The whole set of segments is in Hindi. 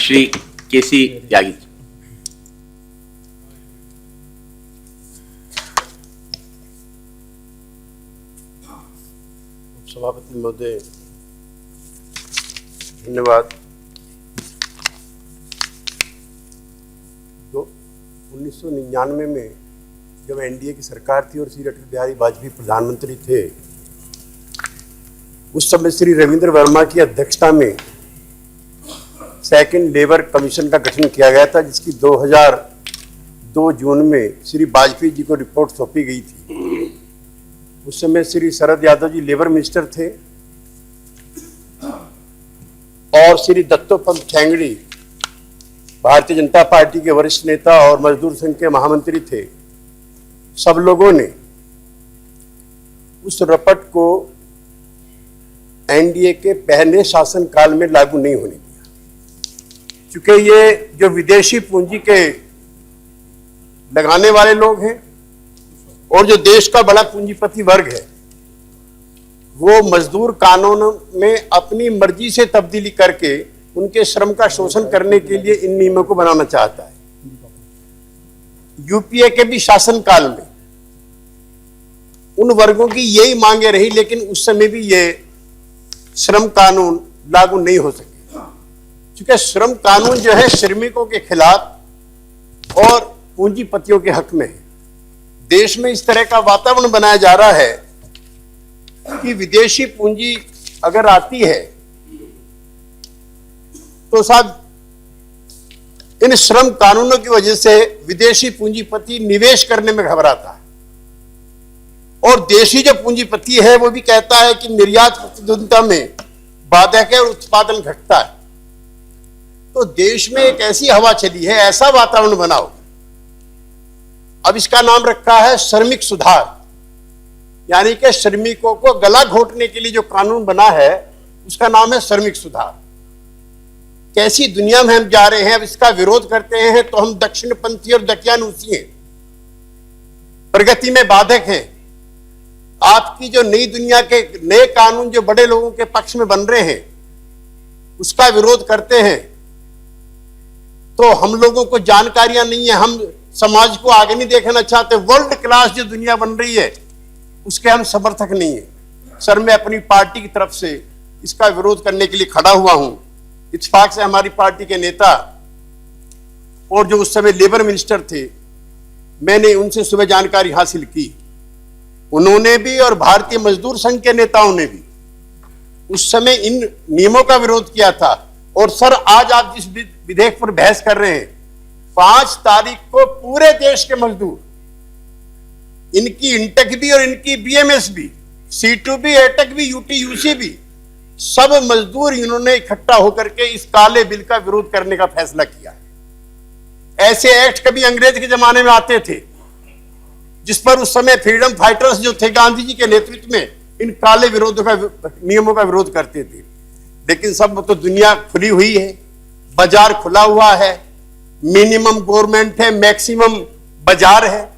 श्री केसी त्यागी। सभापति महोदय धन्यवाद। 1999 में जब एनडीए की सरकार थी और श्री अटल बिहारी वाजपेयी प्रधानमंत्री थे, उस समय श्री रविंद्र वर्मा की अध्यक्षता में सेकंड लेबर कमीशन का गठन किया गया था, जिसकी 2002 जून में श्री वाजपेयी जी को रिपोर्ट सौंपी गई थी। उस समय श्री शरद यादव जी लेबर मिनिस्टर थे और श्री दत्तोपंत ठेंगड़ी भारतीय जनता पार्टी के वरिष्ठ नेता और मजदूर संघ के महामंत्री थे। सब लोगों ने उस रपट को एनडीए के पहले शासनकाल में लागू नहीं होने दिया, क्योंकि ये जो विदेशी पूंजी के लगाने वाले लोग हैं और जो देश का बड़ा पूंजीपति वर्ग है, वो मजदूर कानून में अपनी मर्जी से तब्दीली करके उनके श्रम का शोषण करने के लिए इन नियमों को बनाना चाहता है। यूपीए के भी शासनकाल में उन वर्गों की यही मांगे रही, लेकिन उस समय भी ये श्रम कानून लागू नहीं हो सके, क्योंकि श्रम कानून जो है श्रमिकों के खिलाफ और पूंजीपतियों के हक में है। देश में इस तरह का वातावरण बनाया जा रहा है कि विदेशी पूंजी अगर आती है तो साहब इन श्रम कानूनों की वजह से विदेशी पूंजीपति निवेश करने में घबराता है, और देशी जो पूंजीपति है वो भी कहता है कि निर्यात प्रतिद्वंदिता में बाधक है और उत्पादन घटता है। तो देश में एक ऐसी हवा चली है, ऐसा वातावरण बनाओ। अब इसका नाम रखा है श्रमिक सुधार, यानी कि श्रमिकों को गला घोटने के लिए जो कानून बना है उसका नाम है श्रमिक सुधार। कैसी दुनिया में हम जा रहे हैं। अब इसका विरोध करते हैं तो हम दक्षिणपंथी और दकियानूसी हैं, प्रगति में बाधक हैं। आपकी जो नई दुनिया के नए कानून जो बड़े लोगों के पक्ष में बन रहे हैं उसका विरोध करते हैं, तो हम लोगों को जानकारियां नहीं है, हम समाज को आगे नहीं देखना चाहते। वर्ल्ड क्लास जो दुनिया बन रही है उसके हम समर्थक नहीं है। सर, मैं अपनी पार्टी की तरफ से इसका विरोध करने के लिए खड़ा हुआ हूं। इत्तेफाक से हमारी पार्टी के नेता और जो उस समय लेबर मिनिस्टर थे, मैंने उनसे सुबह जानकारी हासिल की। उन्होंने भी और भारतीय मजदूर संघ के नेताओं ने भी उस समय इन नियमों का विरोध किया था। और सर, आज आप जिस विधेयक पर बहस कर रहे हैं, 5 तारीख को पूरे देश के मजदूर, इनकी इंटेक भी और इनकी बीएमएस भी, C2 भी, एटेक भी, यूटीयूसी भी, सब मजदूर इन्होंने इकट्ठा होकर के इस काले बिल का विरोध करने का फैसला किया है। ऐसे एक्ट कभी अंग्रेज के जमाने में आते थे, जिस पर उस समय फ्रीडम फाइटर्स जो थे गांधी जी के नेतृत्व में इन काले विरोधों का नियमों का विरोध करते थे। लेकिन सब तो दुनिया खुली हुई है, बाजार खुला हुआ है, मिनिमम गवर्नमेंट है, मैक्सिमम बाजार है।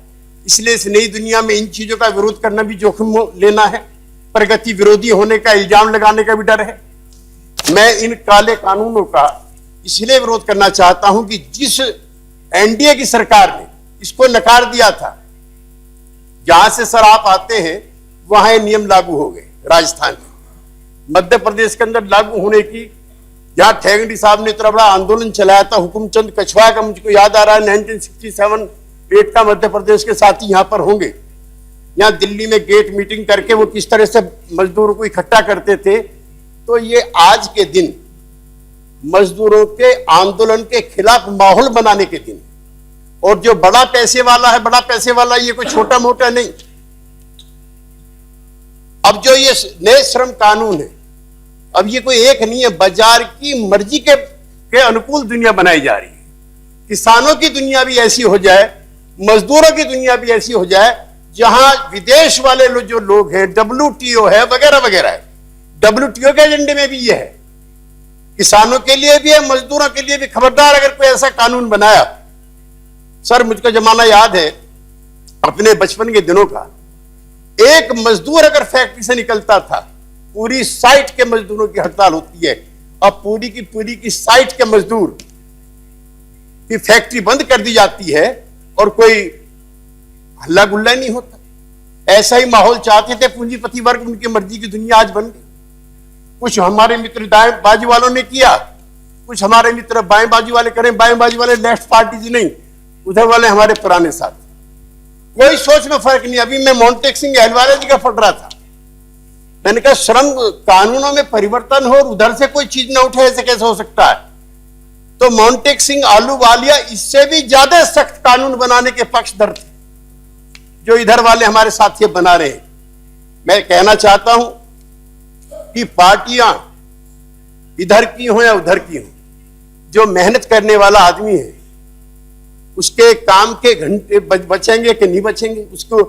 इसलिए इस नई दुनिया में इन चीजों का विरोध करना भी जोखिम लेना है। प्रगति विरोधी होने का इल्जाम लगाने का भी डर है। मैं इन काले कानूनों का इसलिए विरोध करना चाहता हूं कि जिस एनडीए की सरकार ने इसको नकार दिया था, जहां से सर आप आते हैं वहां ये नियम लागू हो गए। राजस्थान में, मध्य प्रदेश के अंदर लागू होने की, जहां ठेंगड़ी साहब ने इतना बड़ा आंदोलन चलाया था, हुकुमचंद कछवाहा का मुझको याद आ रहा है, 1967-8 का मध्य प्रदेश के साथी यहां पर होंगे। यहां दिल्ली में गेट मीटिंग करके वो किस तरह से मजदूरों को इकट्ठा करते थे। तो ये आज के दिन मजदूरों के आंदोलन के खिलाफ माहौल बनाने के दिन, और जो बड़ा पैसे वाला है, बड़ा पैसे वाला ये कोई छोटा मोटा नहीं। अब जो ये नए श्रम कानून है, अब ये कोई एक नहीं है, बाजार की मर्जी के अनुकूल दुनिया बनाई जा रही है। किसानों की दुनिया भी ऐसी हो जाए, मजदूरों की दुनिया भी ऐसी हो जाए, जहां विदेश वाले जो लोग हैं, WTO है वगैरह वगैरह है। WTO के एजेंडे में भी ये है, किसानों के लिए भी है, मजदूरों के लिए भी। खबरदार अगर कोई ऐसा कानून बनाया। सर, मुझको जमाना याद है अपने बचपन के दिनों का। एक मजदूर अगर फैक्ट्री से निकलता था, पूरी साइट के मजदूरों की हड़ताल होती है। अब पूरी की साइट के मजदूर कि फैक्ट्री बंद कर दी जाती है और कोई हल्ला गुल्ला नहीं होता। ऐसा ही माहौल चाहते थे पूंजीपति वर्ग, उनकी मर्जी की दुनिया आज बन गई। कुछ हमारे मित्र दाएं बाजू वालों ने किया, कुछ हमारे मित्र बाएं बाजू वाले करें। बाएं बाजू वाले लेफ्ट पार्टी नहीं, उधर वाले हमारे पुराने साथी। कोई सोच में फर्क नहीं। अभी मैं मोंटेक सिंह अहलवालिया जी का पढ़ रहा था, मैंने कहा श्रम कानूनों में परिवर्तन हो और उधर से कोई चीज ना उठे, ऐसे कैसे हो सकता है? तो मोंटेक सिंह आलूवालिया इससे भी ज्यादा सख्त कानून बनाने के पक्षधर थे जो इधर वाले हमारे साथी बना रहे हैं। मैं कहना चाहता हूं कि पार्टियां इधर की हो या उधर की हो, जो मेहनत करने वाला आदमी है उसके काम के घंटे बचेंगे कि नहीं बचेंगे। उसको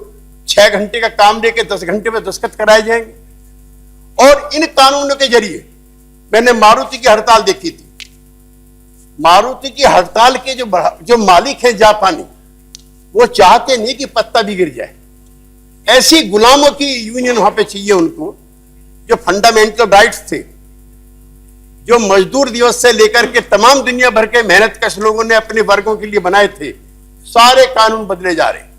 6 घंटे का काम देके 10 घंटे में दस्तखत कराए जाएंगे। और इन कानूनों के जरिए मैंने मारुति की हड़ताल देखी थी। मारुति की हड़ताल के जो मालिक हैं जापानी, वो चाहते नहीं कि पत्ता भी गिर जाए। ऐसी गुलामों की यूनियन वहां पे चाहिए उनको, जो फंडामेंटल राइट्स थे, जो मजदूर दिवस से लेकर के तमाम दुनिया भर के मेहनतकश लोगों ने अपने वर्गों के लिए बनाए थे। सारे कानून बदले जा रहे हैं।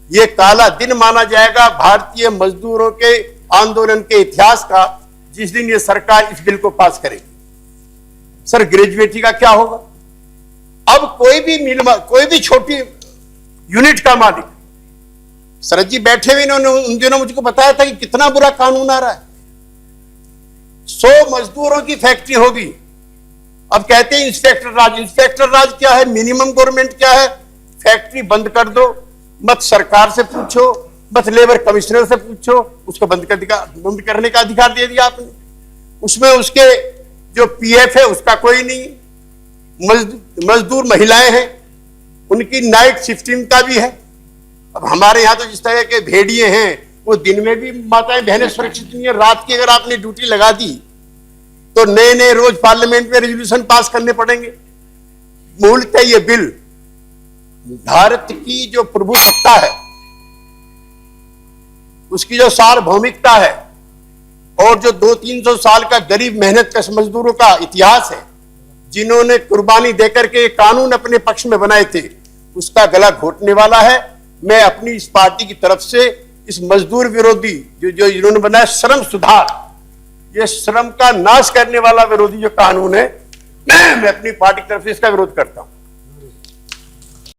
यह काला दिन माना जाएगा भारतीय मजदूरों के आंदोलन के इतिहास का, जिस दिन ये सरकार इस बिल को पास करेगी। सर, ग्रेजुएटी का क्या होगा? अब कोई भी छोटी यूनिट का मालिक, शरद जी बैठे हुए, इन्होंने उन दिनों मुझको बताया था कि कितना बुरा कानून आ रहा है। 100 मजदूरों की फैक्ट्री होगी। अब कहते हैं इंस्पेक्टर राज। इंस्पेक्टर राज क्या है? मिनिमम गवर्नमेंट क्या है? फैक्ट्री बंद कर दो, मत सरकार से पूछो, मत लेबर कमिश्नर से पूछो, उसको बंद करने का अधिकार दे दिया आपने। उसमें उसके जो पीएफ है उसका कोई नहीं। मजदूर महिलाएं हैं, उनकी नाइट शिफ्टिंग का भी है। अब हमारे यहां तो जिस तरह के भेड़िए हैं, वो दिन में भी माताएं बहनें सुरक्षित नहीं है। रात की अगर आपने ड्यूटी लगा दी तो नए नए रोज पार्लियामेंट में रेजोल्यूशन पास करने पड़ेंगे। मूलतः ये बिल भारत की जो प्रभुसत्ता है, उसकी जो सार्वभौमिकता है, और जो 200-300 साल का गरीब मेहनतकश मजदूरों का इतिहास है, जिन्होंने कुर्बानी देकर के कानून अपने पक्ष में बनाए थे, उसका गला घोटने वाला है। मैं अपनी इस पार्टी की तरफ से इस मजदूर विरोधी जो इन्होंने बनाया श्रम सुधार, ये श्रम का नाश करने वाला विरोधी जो कानून है, मैं अपनी पार्टी की तरफ से इसका विरोध करता हूं।